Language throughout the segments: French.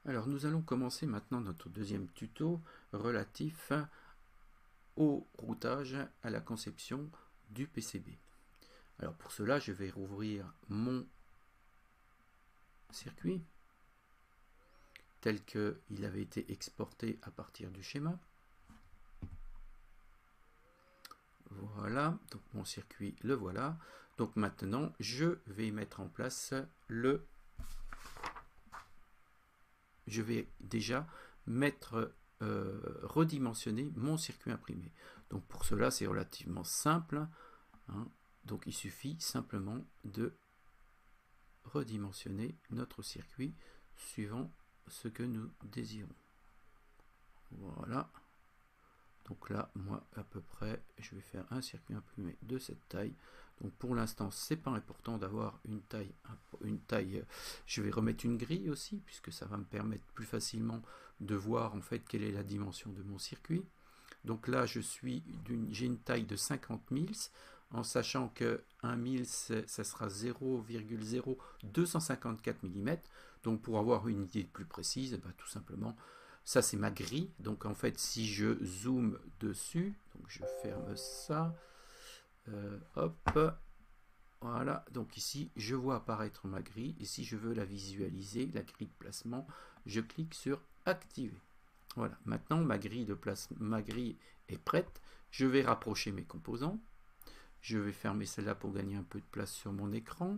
Alors nous allons commencer maintenant notre deuxième tuto relatif au routage, à la conception du PCB. Alors pour cela, je vais rouvrir mon circuit tel qu'il avait été exporté à partir du schéma. Voilà, donc mon circuit, le voilà. Donc maintenant, je vais mettre en place je vais déjà redimensionner mon circuit imprimé. Donc pour cela, c'est relativement simple, hein. Donc il suffit simplement de redimensionner notre circuit suivant ce que nous désirons. Voilà. Donc là, moi, à peu près, je vais faire un circuit imprimé de cette taille. Donc pour l'instant, c'est pas important d'avoir une taille. Je vais remettre une grille aussi, puisque ça va me permettre plus facilement de voir en fait quelle est la dimension de mon circuit. Donc là, j'ai une taille de 50 mils, en sachant que 1 mils, ça sera 0,0254 mm. Donc pour avoir une idée plus précise, bah, tout simplement, ça c'est ma grille. Donc en fait, si je zoome dessus, donc je ferme ça, hop, voilà, donc ici je vois apparaître ma grille, et si je veux la visualiser, la grille de placement, je clique sur activer. Voilà, maintenant ma grille est prête. Je vais rapprocher mes composants. Je vais fermer celle-là pour gagner un peu de place sur mon écran.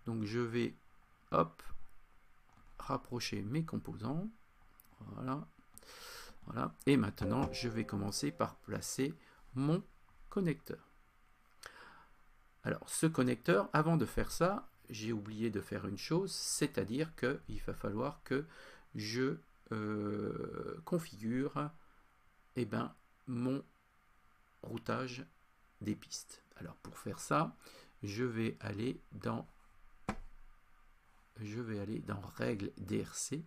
Donc je vais, hop, rapprocher mes composants. Voilà. Voilà. Et maintenant, je vais commencer par placer mon connecteur. Alors, ce connecteur, avant de faire ça, j'ai oublié de faire une chose, c'est-à-dire qu'il va falloir que je configure mon routage des pistes. Alors pour faire ça, je vais aller dans règles DRC,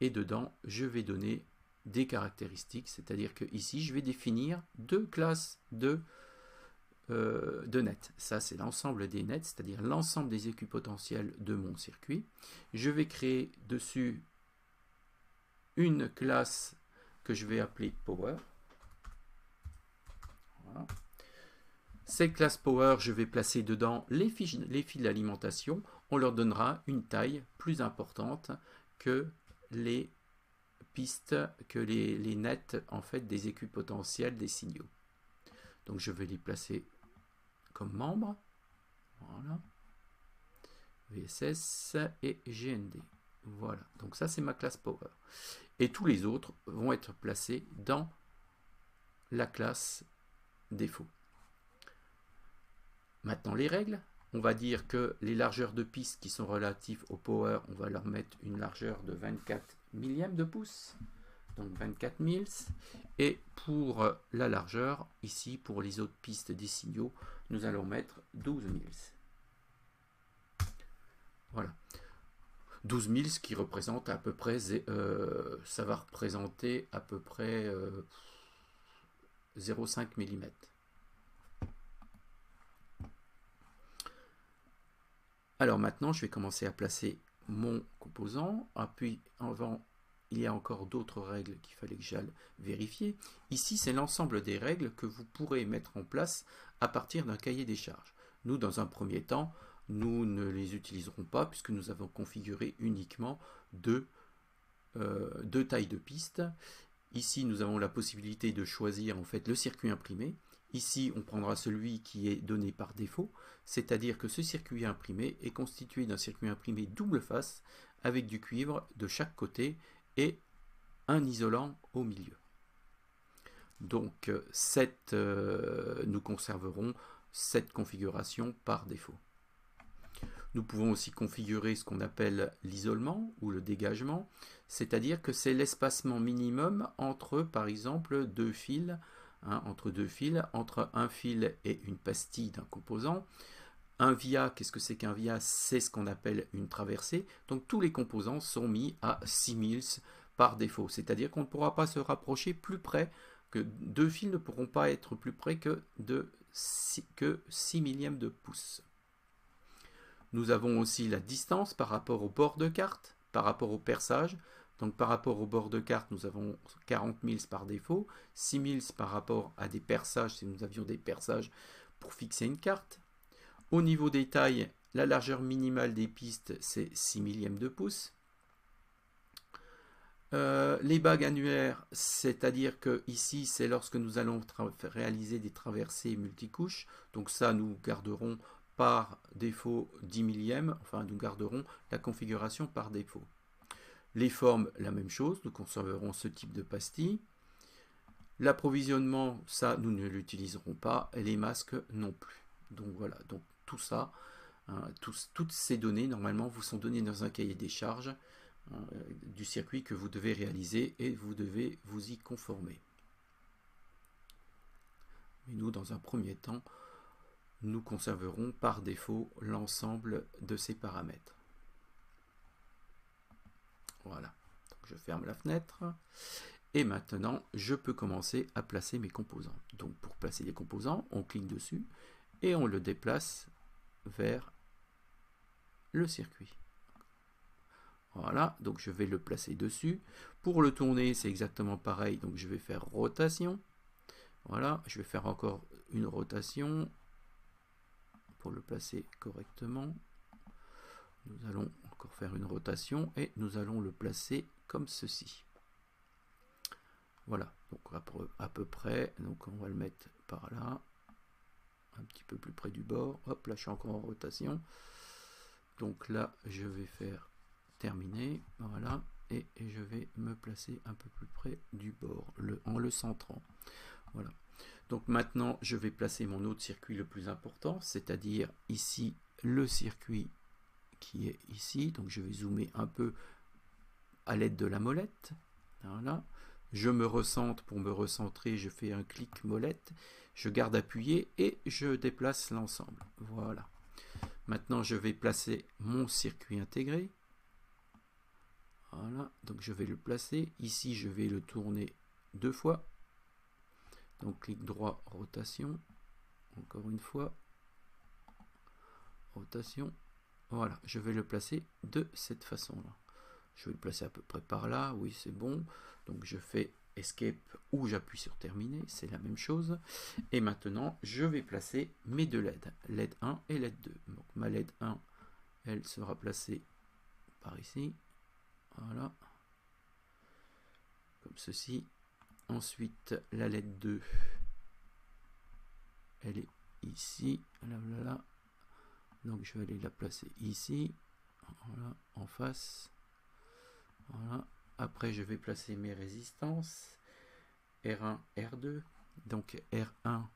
et dedans je vais donner des caractéristiques, c'est-à-dire que ici je vais définir deux classes de nets. Ça c'est l'ensemble des nets, c'est-à-dire l'ensemble des équipotentiels de mon circuit. Je vais créer dessus une classe que je vais appeler Power. Voilà. Cette classe Power, je vais placer dedans les fils d'alimentation. On leur donnera une taille plus importante que les pistes, que les nets en fait des équipotentiels des signaux. Donc je vais les placer comme membres. Voilà. VSS et GND. Voilà. Donc ça c'est ma classe Power. Et tous les autres vont être placés dans la classe défaut. Maintenant les règles, on va dire que les largeurs de pistes qui sont relatives au power, on va leur mettre une largeur de 24 millièmes de pouce, donc 24 mils, et pour la largeur, ici pour les autres pistes des signaux, nous allons mettre 12 mils. Voilà. 12 mils qui représente à peu près, ça va représenter à peu près 0,5 mm. Alors maintenant, je vais commencer à placer mon composant. Puis avant, il y a encore d'autres règles qu'il fallait que j'aille vérifier. Ici, c'est l'ensemble des règles que vous pourrez mettre en place à partir d'un cahier des charges. Nous, dans un premier temps, nous ne les utiliserons pas puisque nous avons configuré uniquement deux tailles de piste. Ici, nous avons la possibilité de choisir en fait le circuit imprimé. Ici, on prendra celui qui est donné par défaut, c'est-à-dire que ce circuit imprimé est constitué d'un circuit imprimé double face avec du cuivre de chaque côté et un isolant au milieu. Donc, nous conserverons cette configuration par défaut. Nous pouvons aussi configurer ce qu'on appelle l'isolement ou le dégagement, c'est-à-dire que c'est l'espacement minimum entre, par exemple, deux fils, entre un fil et une pastille d'un composant. Un via, qu'est-ce que c'est qu'un via? C'est ce qu'on appelle une traversée. Donc tous les composants sont mis à 6 mils par défaut, c'est-à-dire qu'on ne pourra pas se rapprocher plus près, que deux fils ne pourront pas être plus près que 6 millièmes de pouce. Nous avons aussi la distance par rapport au bord de carte, par rapport au perçage. Donc par rapport au bord de carte, nous avons 40 mills par défaut, 6 mills par rapport à des perçages, si nous avions des perçages pour fixer une carte. Au niveau des tailles, la largeur minimale des pistes, c'est 6 millièmes de pouce. Les bagues annulaires, c'est-à-dire que ici, c'est lorsque nous allons réaliser des traversées multicouches. Donc ça, nous garderons par défaut 10 millièmes, enfin nous garderons la configuration par défaut. Les formes, la même chose, nous conserverons ce type de pastille. L'approvisionnement, ça, nous ne l'utiliserons pas, et les masques non plus. Donc voilà, donc tout ça, hein, toutes ces données, normalement, vous sont données dans un cahier des charges du circuit que vous devez réaliser et vous devez vous y conformer. Mais nous, dans un premier temps, nous conserverons par défaut l'ensemble de ces paramètres. Voilà, donc je ferme la fenêtre. Et maintenant, je peux commencer à placer mes composants. Donc pour placer les composants, on clique dessus et on le déplace vers le circuit. Voilà, donc je vais le placer dessus. Pour le tourner, c'est exactement pareil. Donc je vais faire rotation. Voilà, je vais faire encore une rotation pour le placer correctement. Nous allons encore faire une rotation et nous allons le placer comme ceci. Voilà, donc à peu près, donc on va le mettre par là, un petit peu plus près du bord. Hop, là je suis encore en rotation. Donc là, je vais faire terminer, voilà, et je vais me placer un peu plus près du bord, en le centrant. Voilà. Donc maintenant, je vais placer mon autre circuit le plus important, c'est-à-dire ici, le circuit qui est ici. Donc je vais zoomer un peu à l'aide de la molette. Voilà. Je me recentre. Pour me recentrer, je fais un clic molette. Je garde appuyé et je déplace l'ensemble. Voilà. Maintenant, je vais placer mon circuit intégré. Voilà. Donc je vais le placer. Ici, je vais le tourner 2 fois. Donc clic droit, rotation. Encore une fois. Rotation. Voilà. Je vais le placer de cette façon-là. Je vais le placer à peu près par là, oui c'est bon. Donc je fais Escape ou j'appuie sur Terminer, c'est la même chose. Et maintenant, je vais placer mes deux LED, LED 1 et LED 2. Donc ma LED 1, elle sera placée par ici. Voilà. Comme ceci. Ensuite, la LED 2, elle est ici. Là, là, là. Donc je vais aller la placer ici. Voilà, en face. Voilà. Après, je vais placer mes résistances. R1, R2. Donc R1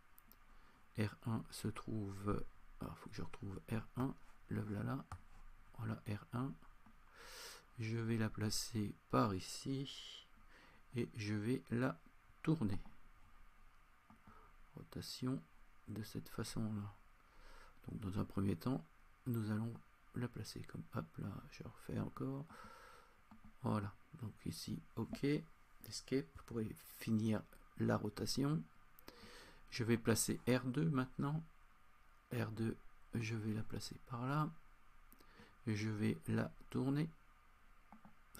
se trouve... Alors, il faut que je retrouve R1. Le voilà. Voilà R1. Je vais la placer par ici. Et je vais la tourner. Rotation de cette façon-là. Donc dans un premier temps, nous allons la placer comme... Hop là, je refais encore. Voilà, donc ici, OK, Escape pour finir la rotation. Je vais placer R2 maintenant. R2, je vais la placer par là. Je vais la tourner.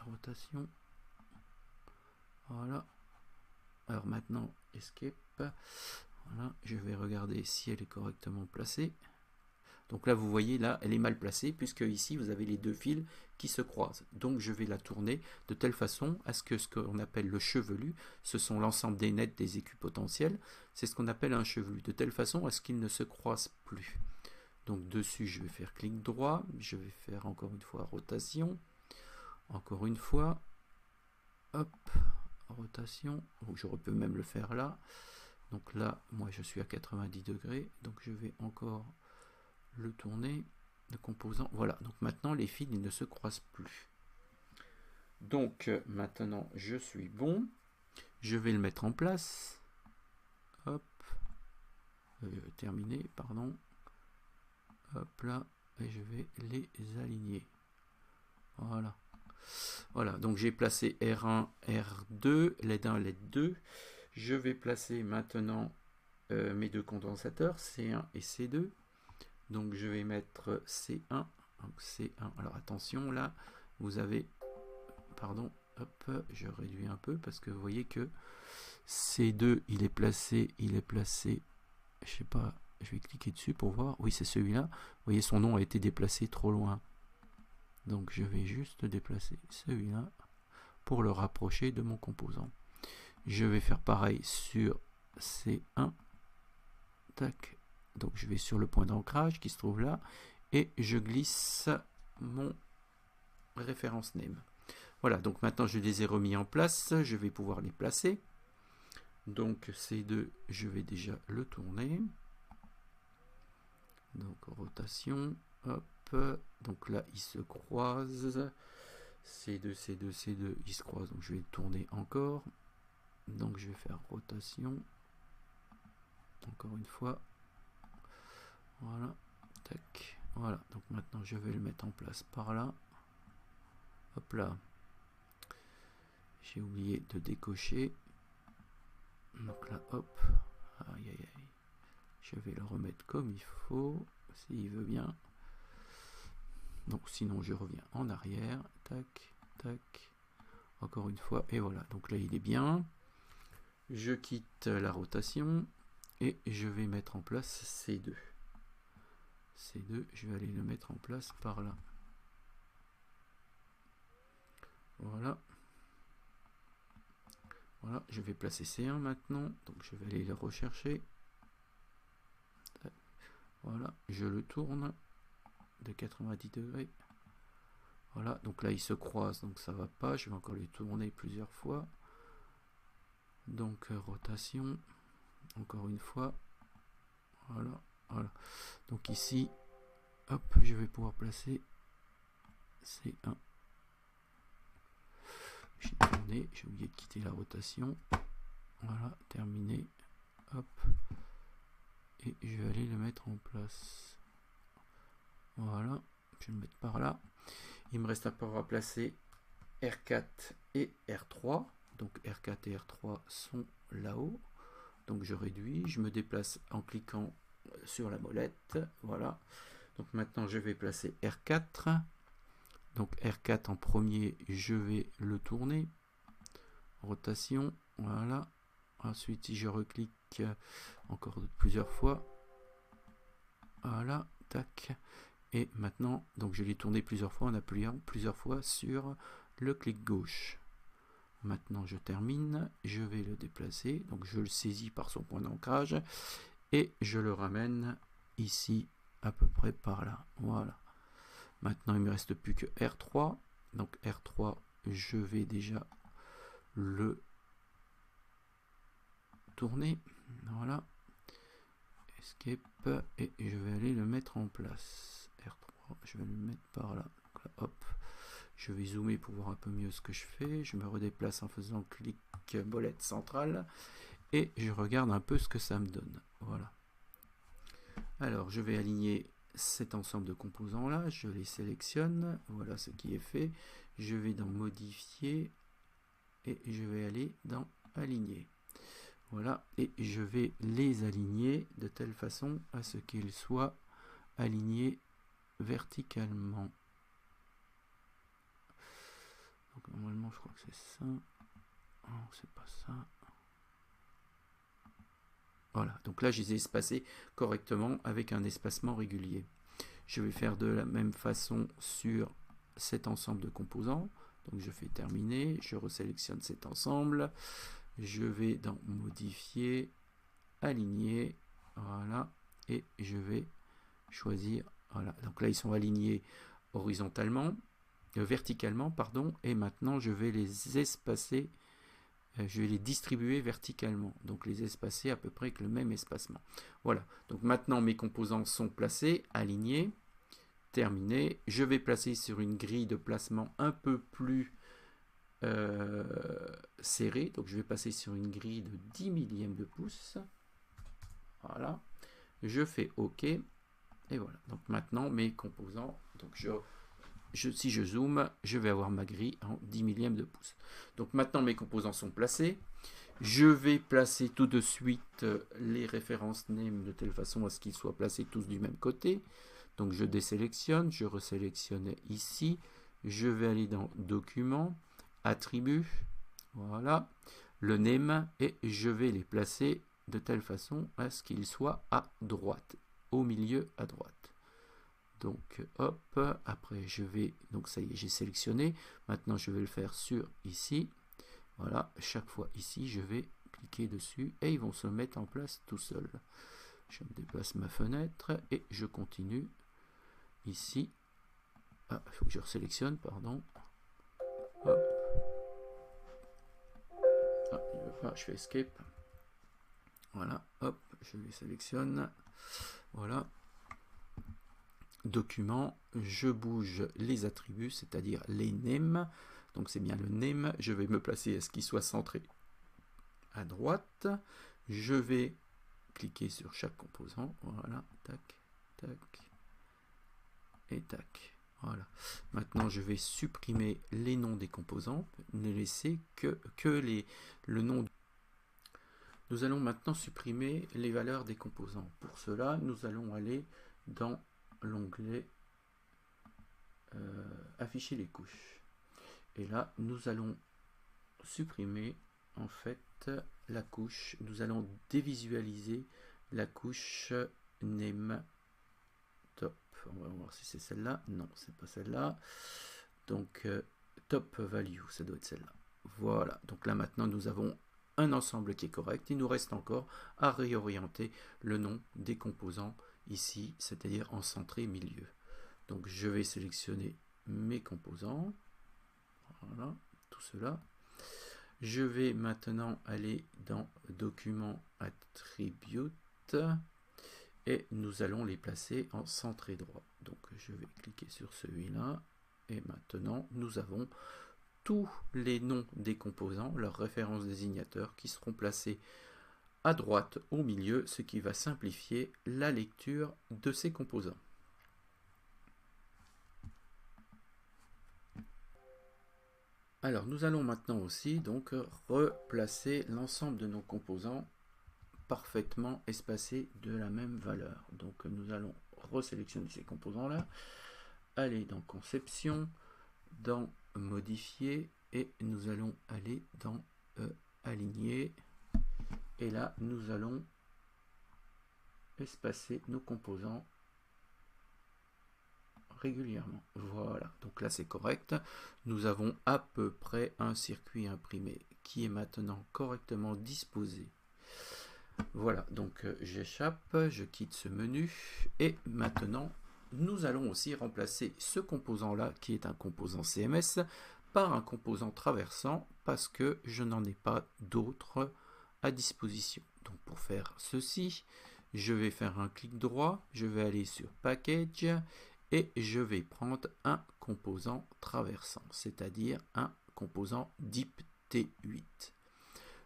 Rotation. Voilà. Alors maintenant, Escape. Voilà, je vais regarder si elle est correctement placée. Donc là, vous voyez, là, elle est mal placée, puisque ici, vous avez les deux fils qui se croisent. Donc, je vais la tourner de telle façon à ce que ce qu'on appelle le chevelu, ce sont l'ensemble des nets des équipotentiels, c'est ce qu'on appelle un chevelu, de telle façon à ce qu'ils ne se croisent plus. Donc, dessus, je vais faire clic droit, je vais faire encore une fois rotation, encore une fois, hop, rotation, donc je peux même le faire là. Donc là, moi, je suis à 90 degrés, donc je vais encore... le tourner de composants. Voilà, donc maintenant les fils ils ne se croisent plus. Donc maintenant je suis bon. Je vais le mettre en place. Hop. Terminé, pardon. Hop là. Et je vais les aligner. Voilà. Voilà, donc j'ai placé R1, R2, LED 1, LED 2. Je vais placer maintenant mes deux condensateurs, C1 et C2. Donc je vais mettre C1. Donc C1. Alors attention là, vous avez, pardon, Hop, je réduis un peu parce que vous voyez que C2, il est placé, je sais pas, je vais cliquer dessus pour voir. Oui, c'est celui-là. Vous voyez, son nom a été déplacé trop loin. Donc, je vais juste déplacer celui-là pour le rapprocher de mon composant. Je vais faire pareil sur C1. Tac. Donc, je vais sur le point d'ancrage qui se trouve là et je glisse mon référence name. Voilà, donc maintenant je les ai remis en place, je vais pouvoir les placer. Donc C2, je vais déjà le tourner. Donc rotation, hop, donc là ils se croisent. C2, C2, C2, ils se croisent, donc je vais le tourner encore. Donc je vais faire rotation. Encore une fois. Voilà, tac, voilà. Donc maintenant je vais le mettre en place par là. Hop là. J'ai oublié de décocher. Donc là, hop. Aïe, aïe, aïe. Je vais le remettre comme il faut, s'il veut bien. Donc sinon, je reviens en arrière. Tac, tac. Encore une fois. Et voilà. Donc là, il est bien. Je quitte la rotation. Et je vais mettre en place C2. C2, je vais aller le mettre en place par là. Voilà. Voilà, je vais placer C1 maintenant, donc je vais aller le rechercher. Voilà, je le tourne de 90 degrés. Voilà, donc là il se croise, donc ça va pas, je vais encore le tourner plusieurs fois. Donc rotation, encore une fois. Voilà, voilà. Donc ici, hop, je vais pouvoir placer C1. J'ai tourné, j'ai oublié de quitter la rotation. Voilà, terminé. Hop. Et je vais aller le mettre en place. Voilà, je vais le mettre par là. Il me reste à pouvoir placer R4 et R3. Donc R4 et R3 sont là-haut. Donc je réduis, je me déplace en cliquant sur la molette. Voilà. Donc maintenant je vais placer R4. Donc R4 en premier, je vais le tourner. Rotation, voilà. Ensuite, si je reclique encore plusieurs fois, voilà, tac. Et maintenant, donc je l'ai tourné plusieurs fois en appuyant plusieurs fois sur le clic gauche. Maintenant, je termine, je vais le déplacer, donc je le saisis par son point d'ancrage et je le ramène ici à peu près par là. Voilà. Maintenant, il ne me reste plus que R3. Donc R3, je vais déjà le tourner. Voilà. Escape. Et je vais aller le mettre en place. R3, je vais le mettre par là. Donc là, hop. Je vais zoomer pour voir un peu mieux ce que je fais. Je me redéplace en faisant clic molette centrale. Et je regarde un peu ce que ça me donne. Voilà. Alors, je vais aligner cet ensemble de composants là, je les sélectionne, voilà ce qui est fait, je vais dans modifier et je vais aller dans aligner, voilà, et je vais les aligner de telle façon à ce qu'ils soient alignés verticalement. Donc normalement je crois que c'est ça, non c'est pas ça. Voilà, donc là je les ai espacés correctement avec un espacement régulier. Je vais faire de la même façon sur cet ensemble de composants. Donc je fais terminer, je resélectionne cet ensemble, je vais dans modifier, aligner, voilà, et je vais choisir, voilà, donc là ils sont alignés horizontalement, verticalement, pardon, et maintenant je vais les espacer. Je vais les distribuer verticalement, donc les espacer à peu près avec le même espacement. Voilà, donc maintenant mes composants sont placés, alignés, terminés. Je vais placer sur une grille de placement un peu plus serrée, donc je vais passer sur une grille de 10 millièmes de pouce. Voilà, je fais OK, et voilà. Donc maintenant mes composants, donc si je zoome, je vais avoir ma grille en 10 millièmes de pouce. Donc maintenant mes composants sont placés. Je vais placer tout de suite les références name de telle façon à ce qu'ils soient placés tous du même côté. Donc je désélectionne, je resélectionne ici. Je vais aller dans Documents, attribut, voilà, le name, et je vais les placer de telle façon à ce qu'ils soient à droite, au milieu à droite. Donc hop, après je vais, donc ça y est, j'ai sélectionné, maintenant je vais le faire sur ici, voilà, chaque fois ici je vais cliquer dessus et ils vont se mettre en place tout seuls. Je me déplace ma fenêtre et je continue ici. Ah, il faut que je resélectionne, pardon. Hop. Ah, il veut pas, je fais escape. Voilà, hop, je les sélectionne. Voilà. Document, je bouge les attributs, c'est-à-dire les names. Donc c'est bien le name. Je vais me placer à ce qu'il soit centré à droite. Je vais cliquer sur chaque composant. Voilà, tac, tac et tac. Voilà. Maintenant, je vais supprimer les noms des composants, ne laisser que le nom. Nous allons maintenant supprimer les valeurs des composants. Pour cela, nous allons aller dans l'onglet afficher les couches. Et là, nous allons supprimer en fait la couche. Nous allons dévisualiser la couche name top. On va voir si c'est celle-là. Non, c'est pas celle-là. Donc top value, ça doit être celle-là. Voilà. Donc là maintenant, nous avons un ensemble qui est correct. Il nous reste encore à réorienter le nom des composants ici, c'est-à-dire en centré milieu. Donc je vais sélectionner mes composants. Voilà, tout cela. Je vais maintenant aller dans document attribute et nous allons les placer en centré droit. Donc je vais cliquer sur celui-là et maintenant nous avons tous les noms des composants, leurs références désignateurs qui seront placés à droite au milieu, ce qui va simplifier la lecture de ces composants. Alors nous allons maintenant aussi donc replacer l'ensemble de nos composants parfaitement espacés de la même valeur. Donc nous allons resélectionner ces composants là, aller dans conception, dans modifier et nous allons aller dans aligner et là nous allons espacer nos composants régulièrement. Voilà, donc là c'est correct. Nous avons à peu près un circuit imprimé qui est maintenant correctement disposé. Voilà, donc j'échappe, je quitte ce menu et maintenant nous allons aussi remplacer ce composant là qui est un composant CMS par un composant traversant parce que je n'en ai pas d'autres à disposition. Donc pour faire ceci, je vais faire un clic droit, je vais aller sur Package et je vais prendre un composant traversant, c'est-à-dire un composant DIP T8.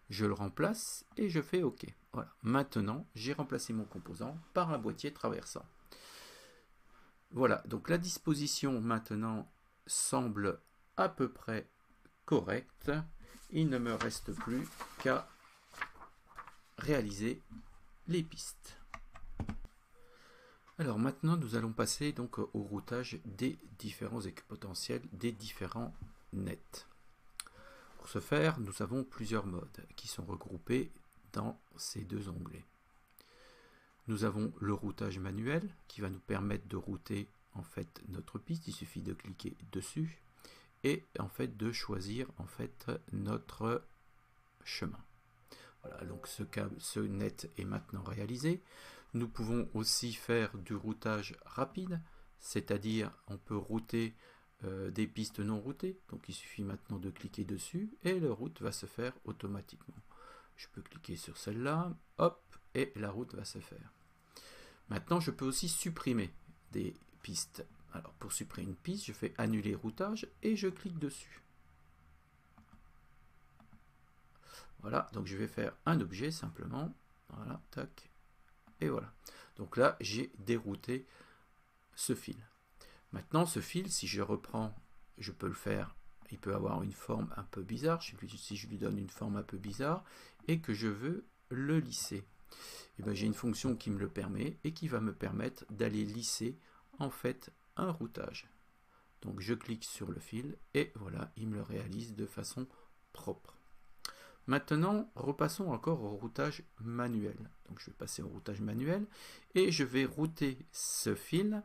Je le remplace et je fais OK. Voilà. Maintenant, j'ai remplacé mon composant par un boîtier traversant. Voilà, donc la disposition maintenant semble à peu près correcte. Il ne me reste plus qu'à réaliser les pistes. Alors maintenant, nous allons passer donc au routage des différents équipotentiels, des différents nets. Pour ce faire, nous avons plusieurs modes qui sont regroupés dans ces deux onglets. Nous avons le routage manuel qui va nous permettre de router en fait notre piste. Il suffit de cliquer dessus et en fait de choisir en fait notre chemin. Voilà, donc ce net est maintenant réalisé. Nous pouvons aussi faire du routage rapide, c'est-à-dire on peut router des pistes non routées. Donc il suffit maintenant de cliquer dessus et la route va se faire automatiquement. Je peux cliquer sur celle-là, hop, et la route va se faire. Maintenant, je peux aussi supprimer des pistes. Alors pour supprimer une piste, je fais annuler routage et je clique dessus. Voilà, donc je vais faire un objet simplement. Voilà, tac. Et voilà. Donc là, j'ai dérouté ce fil. Maintenant, ce fil, si je reprends, je peux le faire. Il peut avoir une forme un peu bizarre. Si je lui donne une forme un peu bizarre et que je veux le lisser, et bien j'ai une fonction qui me le permet et qui va me permettre d'aller lisser en fait un routage. Donc je clique sur le fil et voilà, il me le réalise de façon propre. Maintenant, repassons encore au routage manuel. Donc je vais passer au routage manuel et je vais router ce fil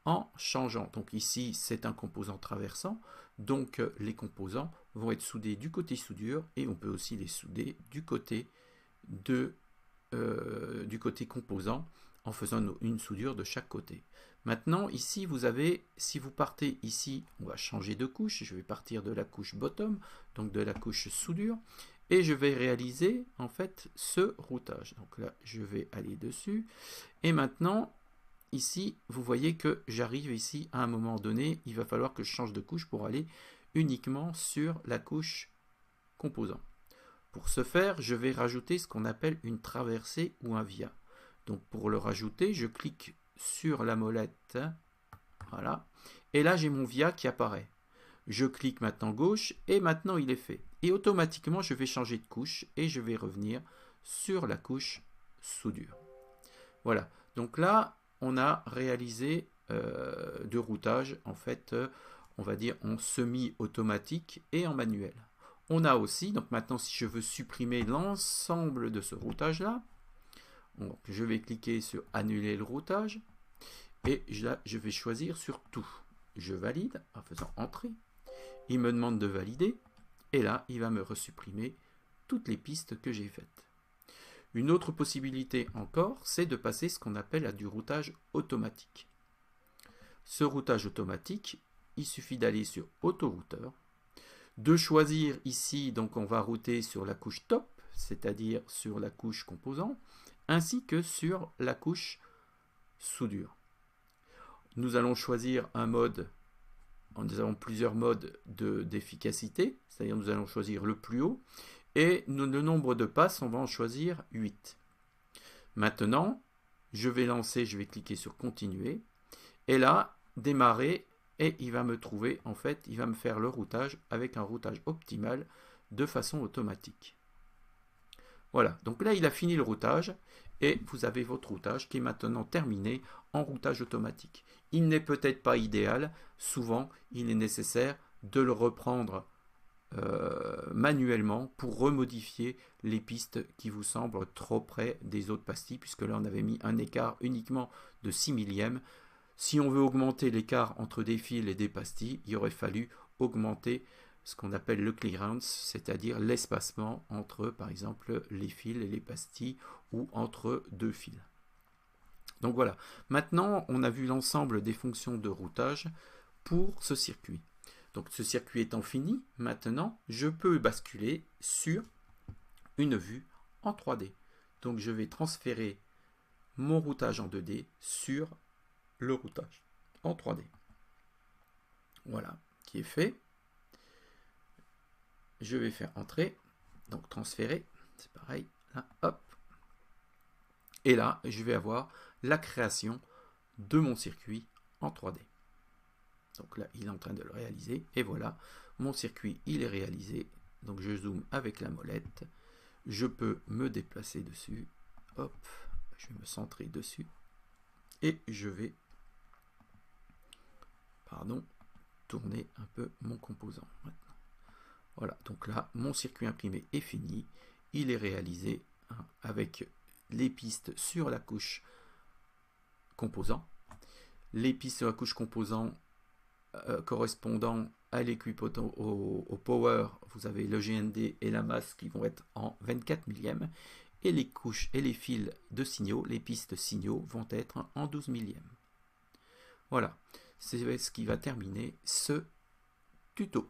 en changeant. Donc ici, c'est un composant traversant, donc les composants vont être soudés du côté soudure et on peut aussi les souder du côté composant en faisant une soudure de chaque côté. Maintenant, ici, vous avez, si vous partez ici, on va changer de couche. Je vais partir de la couche bottom, donc de la couche soudure, et je vais réaliser en fait ce routage. Donc là, je vais aller dessus. Et maintenant, ici, vous voyez que j'arrive ici à un moment donné, il va falloir que je change de couche pour aller uniquement sur la couche composant. Pour ce faire, je vais rajouter ce qu'on appelle une traversée ou un via. Donc pour le rajouter, je clique sur la molette, voilà, et là j'ai mon via qui apparaît. Je clique maintenant gauche et maintenant il est fait. Et automatiquement je vais changer de couche et je vais revenir sur la couche soudure. Voilà, donc là on a réalisé de routage en fait, on va dire en semi-automatique et en manuel. On a aussi, donc maintenant si je veux supprimer l'ensemble de ce routage là, donc je vais cliquer sur annuler le routage et là je vais choisir sur tout. Je valide en faisant entrer. Il me demande de valider et là il va me resupprimer toutes les pistes que j'ai faites. Une autre possibilité encore, c'est de passer ce qu'on appelle à du routage automatique. Ce routage automatique, il suffit d'aller sur autorouteur, de choisir ici, donc on va router sur la couche top, c'est-à-dire sur la couche composant, ainsi que sur la couche soudure. Nous allons choisir un mode, nous avons plusieurs modes d'efficacité, c'est-à-dire nous allons choisir le plus haut, et le nombre de passes, on va en choisir 8. Maintenant, je vais lancer, je vais cliquer sur continuer, et là, démarrer, et il va me trouver, en fait, il va me faire le routage avec un routage optimal de façon automatique. Voilà, donc là il a fini le routage et vous avez votre routage qui est maintenant terminé en routage automatique. Il n'est peut-être pas idéal, souvent il est nécessaire de le reprendre manuellement pour remodifier les pistes qui vous semblent trop près des autres pastilles, puisque là on avait mis un écart uniquement de 6 millièmes. Si on veut augmenter l'écart entre des fils et des pastilles, il aurait fallu augmenter ce qu'on appelle le clearance, c'est-à-dire l'espacement entre, par exemple, les fils et les pastilles ou entre deux fils. Donc voilà, maintenant on a vu l'ensemble des fonctions de routage pour ce circuit. Donc ce circuit étant fini, maintenant je peux basculer sur une vue en 3D. Donc je vais transférer mon routage en 2D sur le routage en 3D. Voilà, qui est fait. Je vais faire entrer, donc transférer, c'est pareil, là, hop. Et là, je vais avoir la création de mon circuit en 3D. Donc là, il est en train de le réaliser, et voilà, mon circuit, il est réalisé. Donc je zoome avec la molette, je peux me déplacer dessus, hop, je vais me centrer dessus, et je vais, tourner un peu mon composant maintenant. Voilà, donc là, mon circuit imprimé est fini. Il est réalisé avec les pistes sur la couche composant. Les pistes sur la couche composant correspondant à l'équipe au power, vous avez le GND et la masse qui vont être en 24 millièmes. Et les couches et les fils de signaux, les pistes signaux, vont être en 12 millièmes. Voilà, c'est ce qui va terminer ce tuto.